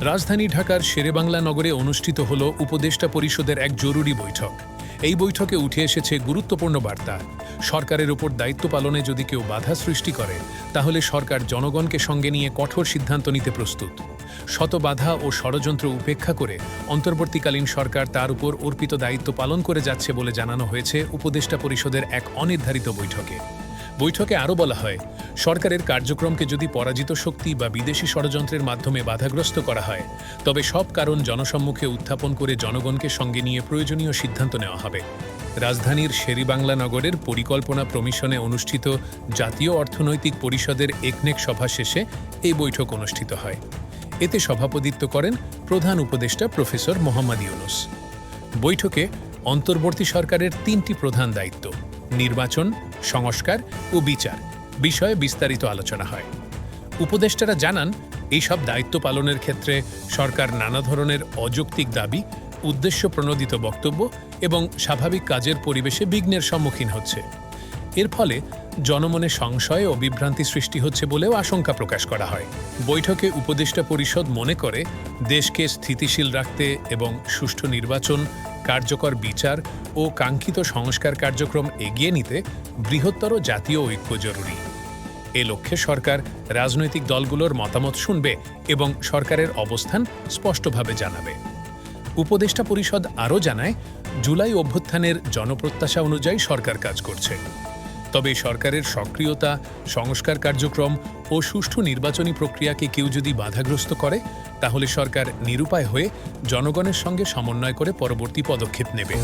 রাজধানী ঢাকার শেরেবাংলা নগরে অনুষ্ঠিত হল উপদেষ্টা পরিষদের এক জরুরি বৈঠক। এই বৈঠকে উঠে এসেছে গুরুত্বপূর্ণ বার্তা। সরকারের ওপর দায়িত্ব পালনে যদি কেউ বাধা সৃষ্টি করে, তাহলে সরকার জনগণকে সঙ্গে নিয়ে কঠোর সিদ্ধান্ত নিতে প্রস্তুত। শত বাধা ও ষড়যন্ত্র উপেক্ষা করে অন্তর্বর্তীকালীন সরকার তার উপর অর্পিত দায়িত্ব পালন করে যাচ্ছে বলে জানানো হয়েছে উপদেষ্টা পরিষদের এক অনির্ধারিত বৈঠকে। বৈঠকে আরও বলা হয়, সরকারের কার্যক্রমকে যদি পরাজিত শক্তি বা বিদেশি ষড়যন্ত্রের মাধ্যমে বাধাগ্রস্ত করা হয়, তবে সব কারণ জনসম্মুখে উত্থাপন করে জনগণকে সঙ্গে নিয়ে প্রয়োজনীয় সিদ্ধান্ত নেওয়া হবে। রাজধানীর শেরেবাংলা নগরের পরিকল্পনা প্রমিশনে অনুষ্ঠিত জাতীয় অর্থনৈতিক পরিষদের একনেক সভা শেষে এই বৈঠক অনুষ্ঠিত হয়। এতে সভাপতিত্ব করেন প্রধান উপদেষ্টা প্রফেসর মোহাম্মদ ইউনূস। বৈঠকে অন্তর্বর্তী সরকারের ৩টি প্রধান দায়িত্ব নির্বাচন, সংস্কার ও বিচার বিষয়ে বিস্তারিত আলোচনা হয়। উপদেষ্টারা জানান, এইসব দায়িত্ব পালনের ক্ষেত্রে সরকার নানা ধরনের অযৌক্তিক দাবি, উদ্দেশ্য প্রণোদিত বক্তব্য এবং স্বাভাবিক কাজের পরিবেশে বিঘ্নের সম্মুখীন হচ্ছে। এর ফলে জনমনে সংশয় ও বিভ্রান্তি সৃষ্টি হচ্ছে বলেও আশঙ্কা প্রকাশ করা হয়। বৈঠকে উপদেষ্টা পরিষদ মনে করে, দেশকে স্থিতিশীল রাখতে এবং সুষ্ঠু নির্বাচন, কার্যকর বিচার ও কাঙ্ক্ষিত সংস্কার কার্যক্রম এগিয়ে নিতে বৃহত্তর জাতীয় ঐক্য জরুরি। এ লক্ষ্যে সরকার রাজনৈতিক দলগুলোর মতামত শুনবে এবং সরকারের অবস্থান স্পষ্টভাবে জানাবে। উপদেষ্টা পরিষদ আরও জানায়, জুলাই অভ্যুত্থানের জনপ্রত্যাশা অনুযায়ী সরকার কাজ করছে। তবে সরকারের সক্রিয়তা, সংস্কার কার্যক্রম ও সুষ্ঠু নির্বাচনী প্রক্রিয়াকে কেউ যদি বাধাগ্রস্ত করে, তাহলে সরকার নিরুপায় হয়ে জনগণের সঙ্গে সমন্বয় করে পরবর্তী পদক্ষেপ নেবে।